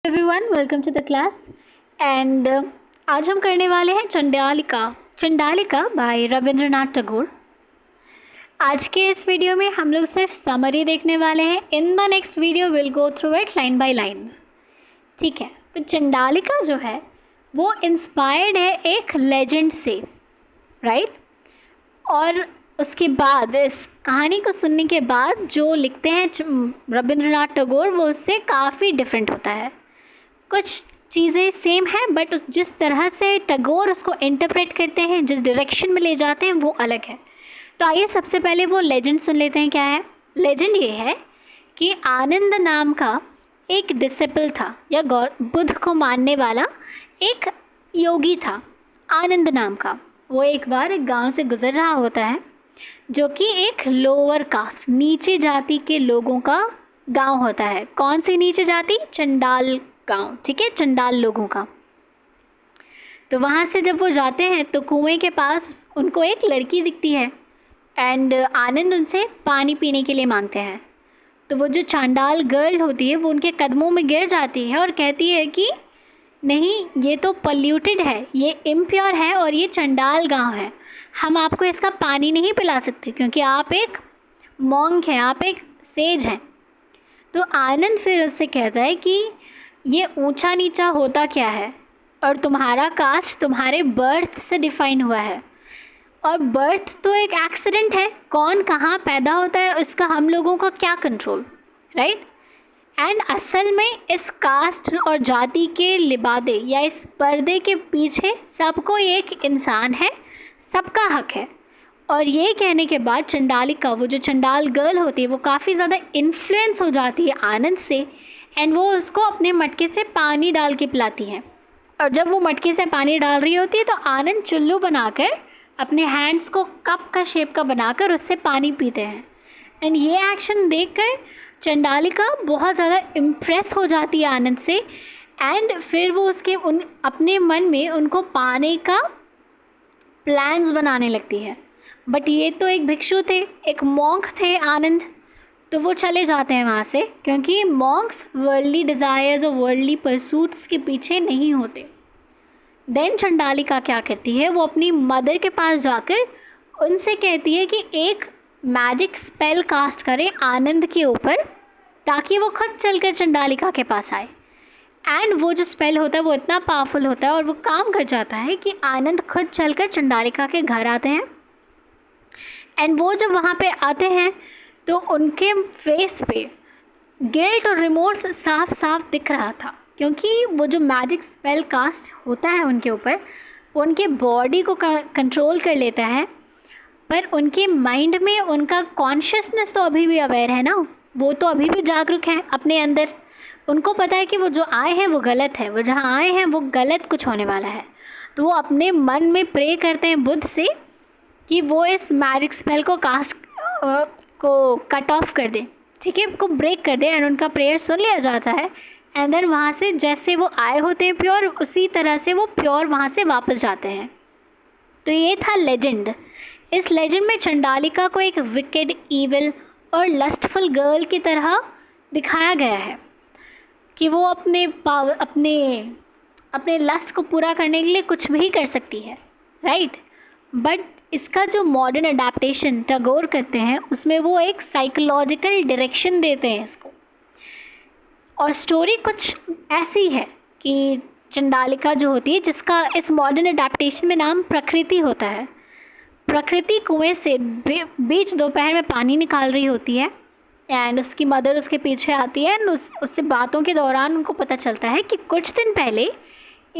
Everyone, welcome to the class. And आज हम करने वाले हैं चंडालिका बाय रविंद्रनाथ टैगोर। आज के इस वीडियो में हम लोग सिर्फ समरी देखने वाले हैं। In the next video will go through it line by line. ठीक है, तो चंडालिका जो है वो इंस्पायर्ड है एक लेजेंड से, राइट। और उसके बाद इस कहानी को सुनने के बाद जो लिखते हैं रविंद्रनाथ टैगोर वो उससे काफ़ी डिफरेंट होता है। कुछ चीज़ें सेम हैं बट उस जिस तरह से टैगोर उसको इंटरप्रेट करते हैं, जिस डायरेक्शन में ले जाते हैं वो अलग है। तो आइए सबसे पहले वो लेजेंड सुन लेते हैं। क्या है लेजेंड? ये है कि आनंद नाम का एक डिसिपल था या बुद्ध को मानने वाला एक योगी था, आनंद नाम का। वो एक बार एक गांव से गुजर रहा होता है जो कि एक लोअर कास्ट, नीचे जाति के लोगों का गांव होता है। कौन सी नीचे जाति? चंडाल गांव, ठीक है, चंडाल लोगों का। तो वहाँ से जब वो जाते हैं तो कुएं के पास उनको एक लड़की दिखती है एंड आनंद उनसे पानी पीने के लिए मांगते हैं। तो वो जो चांडाल गर्ल होती है वो उनके कदमों में गिर जाती है और कहती है कि नहीं, ये तो पल्यूटेड है, ये इम्प्योर है और ये चंडाल गांव है, हम आपको इसका पानी नहीं पिला सकते क्योंकि आप एक मॉन्क हैं, आप एक सेज हैं। तो आनंद फिर उससे कहता है कि ये ऊंचा नीचा होता क्या है, और तुम्हारा कास्ट तुम्हारे बर्थ से डिफाइन हुआ है, और बर्थ तो एक एक्सीडेंट है, कौन कहाँ पैदा होता है उसका हम लोगों का क्या कंट्रोल, राइट। एंड असल में इस कास्ट और जाति के लिबादे या इस पर्दे के पीछे सबको एक इंसान है, सबका हक है। और ये कहने के बाद चंडालिका, वो जो चंडाल गर्ल होती है, वो काफ़ी ज़्यादा इन्फ्लुएंस हो जाती है आनंद से एंड वो उसको अपने मटके से पानी डाल के पिलाती है। और जब वो मटके से पानी डाल रही होती है तो आनंद चुल्लू बनाकर अपने हैंड्स को कप का शेप का बनाकर उससे पानी पीते हैं। एंड ये एक्शन देखकर चंडालिका बहुत ज़्यादा इम्प्रेस हो जाती है आनंद से एंड फिर वो उसके अपने मन में उनको पाने का प्लान्स बनाने लगती है। बट ये तो एक भिक्षु थे, एक मॉन्क थे आनंद, तो वो चले जाते हैं वहाँ से क्योंकि मॉन्क्स वर्ल्डली डिज़ायर्स और वर्ल्डली परसूट्स के पीछे नहीं होते। देन चंडालिका क्या करती है, वो अपनी मदर के पास जाकर उनसे कहती है कि एक मैजिक स्पेल कास्ट करें आनंद के ऊपर ताकि वो खुद चलकर चंडालिका के पास आए। एंड वो जो स्पेल होता है वो इतना पावरफुल होता है और वो काम कर जाता है कि आनंद खुद चलकर चंडालिका के घर आते हैं। एंड वो जब वहाँ पे आते हैं तो उनके फेस पे गिल्ट और रिमोर्स साफ साफ दिख रहा था क्योंकि वो जो मैजिक स्पेल कास्ट होता है उनके ऊपर, वो उनके बॉडी को कंट्रोल कर लेता है, पर उनके माइंड में उनका कॉन्शियसनेस तो अभी भी अवेयर है ना, वो तो अभी भी जागरूक है अपने अंदर। उनको पता है कि वो जो आए हैं वो गलत है, वो जहाँ आए हैं वो गलत कुछ होने वाला है। तो वो अपने मन में प्रे करते हैं बुद्ध से कि वो इस मैजिक स्पेल को कास्ट को कट ऑफ कर दे, ठीक है, को ब्रेक कर दे। एंड उनका प्रेयर सुन लिया जाता है एंड देन वहाँ से जैसे वो आए होते हैं प्योर, उसी तरह से वो प्योर वहाँ से वापस जाते हैं। तो ये था लेजेंड। इस लेजेंड में चंडालिका को एक विकेड, ईविल और लस्टफुल गर्ल की तरह दिखाया गया है कि वो अपने लस्ट को पूरा करने के लिए कुछ भी कर सकती है, राइट। बट इसका जो मॉडर्न अडेप्टेशन टैगोर करते हैं उसमें वो एक साइकोलॉजिकल डायरेक्शन देते हैं इसको। और स्टोरी कुछ ऐसी है कि चंडालिका जो होती है, जिसका इस मॉडर्न अडेप्टेशन में नाम प्रकृति होता है। प्रकृति कुएं से बीच दोपहर में पानी निकाल रही होती है एंड उसकी मदर उसके पीछे आती है एंड उससे बातों के दौरान उनको पता चलता है कि कुछ दिन पहले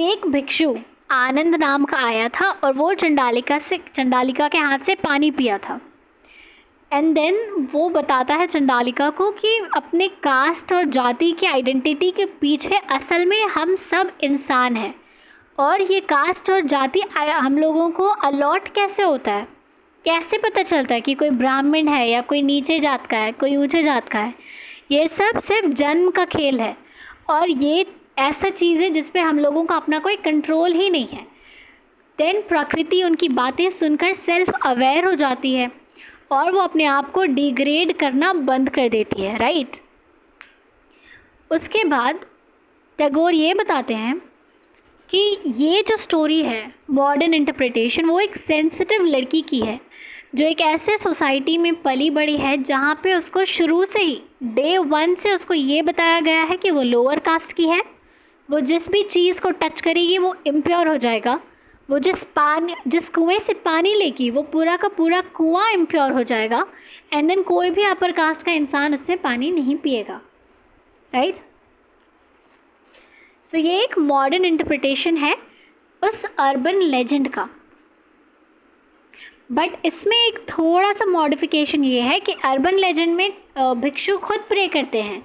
एक भिक्षु आनंद नाम का आया था और वो चंडालिका के हाथ से पानी पिया था। एंड देन वो बताता है चंडालिका को कि अपने कास्ट और जाति की आइडेंटिटी के पीछे असल में हम सब इंसान हैं, और ये कास्ट और जाति हम लोगों को अलॉट कैसे होता है, कैसे पता चलता है कि कोई ब्राह्मण है या कोई नीचे जात का है, कोई ऊंचे जात का है। ये सब सिर्फ जन्म का खेल है और ये ऐसा चीज़ है जिस पे हम लोगों का अपना कोई कंट्रोल ही नहीं है। देन प्रकृति उनकी बातें सुनकर सेल्फ अवेयर हो जाती है और वो अपने आप को डिग्रेड करना बंद कर देती है, राइट। उसके बाद टैगोर ये बताते हैं कि ये जो स्टोरी है मॉडर्न इंटरप्रिटेशन, वो एक सेंसिटिव लड़की की है जो एक ऐसे सोसाइटी में पली बड़ी है जहाँ पे उसको शुरू से ही डे 1 से उसको ये बताया गया है कि वो लोअर कास्ट की है, वो जिस भी चीज़ को टच करेगी वो इम्प्योर हो जाएगा, वो जिस कुएं से पानी लेगी वो पूरा का पूरा कुआं इम्प्योर हो जाएगा, एंड देन कोई भी अपर कास्ट का इंसान उससे पानी नहीं पिएगा, राइट। सो ये एक मॉडर्न इंटरप्रिटेशन है उस अर्बन लेजेंड का। बट इसमें एक थोड़ा सा मॉडिफिकेशन ये है कि अर्बन लेजेंड में भिक्षु खुद प्रे करते हैं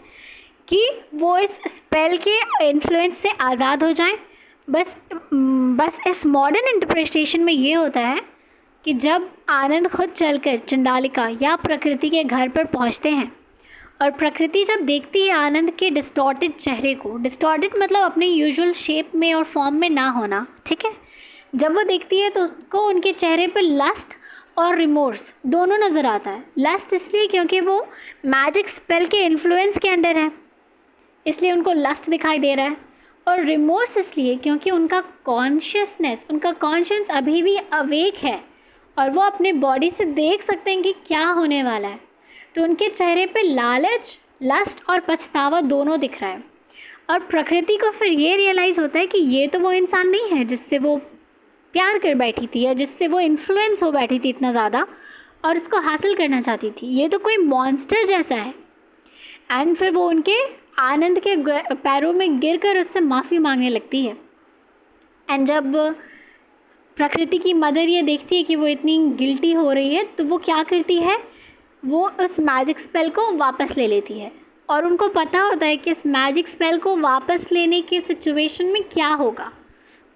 कि वो इस स्पेल के इन्फ्लुएंस से आज़ाद हो जाएं। बस इस मॉडर्न इंटरप्रिटेशन में ये होता है कि जब आनंद खुद चलकर चंडालिका या प्रकृति के घर पर पहुंचते हैं और प्रकृति जब देखती है आनंद के डिस्टॉर्टेड चेहरे को, डिस्टॉर्टेड मतलब अपने यूजुअल शेप में और फॉर्म में ना होना, ठीक है, जब वो देखती है तो उसको उनके चेहरे पर लस्ट और रिमोर्स दोनों नज़र आता है। लस्ट इसलिए क्योंकि वो मैजिक स्पेल के इन्फ्लुएंस के अंडर है, इसलिए उनको लस्ट दिखाई दे रहा है, और रिमोर्स इसलिए क्योंकि उनका कॉन्शियसनेस, उनका कॉन्शियस अभी भी अवेक है और वो अपने बॉडी से देख सकते हैं कि क्या होने वाला है, तो उनके चेहरे पे लालच, लस्ट और पछतावा दोनों दिख रहा है। और प्रकृति को फिर ये रियलाइज़ होता है कि ये तो वो इंसान नहीं है जिससे वो प्यार कर बैठी थी या जिससे वो इन्फ्लुएंस हो बैठी थी इतना ज़्यादा और उसको हासिल करना चाहती थी, ये तो कोई मॉन्स्टर जैसा है। एंड फिर वो उनके आनंद के पैरों में गिरकर उससे माफ़ी मांगने लगती है। एंड जब प्रकृति की मदर ये देखती है कि वो इतनी गिल्टी हो रही है तो वो क्या करती है, वो उस मैजिक स्पेल को वापस ले लेती है। और उनको पता होता है कि इस मैजिक स्पेल को वापस लेने के सिचुएशन में क्या होगा,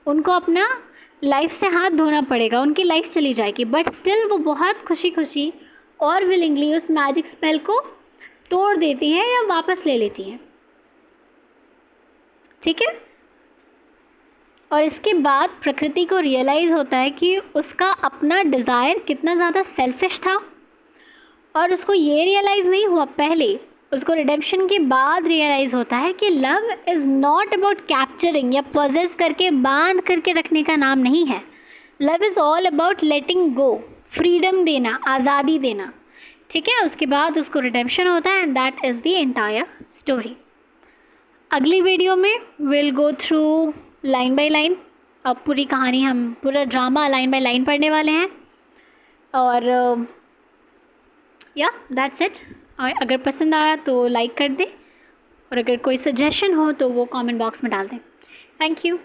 उनको अपना लाइफ से हाथ धोना पड़ेगा, उनकी लाइफ चली जाएगी, बट स्टिल वो बहुत खुशी खुशी और विलिंगली उस मैजिक स्पेल को तोड़ देती हैं या वापस ले लेती हैं, ठीक है। और इसके बाद प्रकृति को रियलाइज़ होता है कि उसका अपना डिज़ायर कितना ज़्यादा सेल्फिश था, और उसको ये रियलाइज़ नहीं हुआ पहले, उसको रिडेम्पशन के बाद रियलाइज़ होता है कि love is not about capturing या पॉजेस करके बांध करके रखने का नाम नहीं है। Love is all about letting go, freedom देना, आज़ादी देना, ठीक है। उसके बाद उसको रिडेम्पशन होता है and that is the entire story. अगली वीडियो में will go through line by line, अब पूरी कहानी, हम पूरा ड्रामा लाइन बाय लाइन पढ़ने वाले हैं। और या दैट्स इट। अगर पसंद आया तो लाइक कर दें और अगर कोई सजेशन हो तो वो कमेंट बॉक्स में डाल दें। Thank you.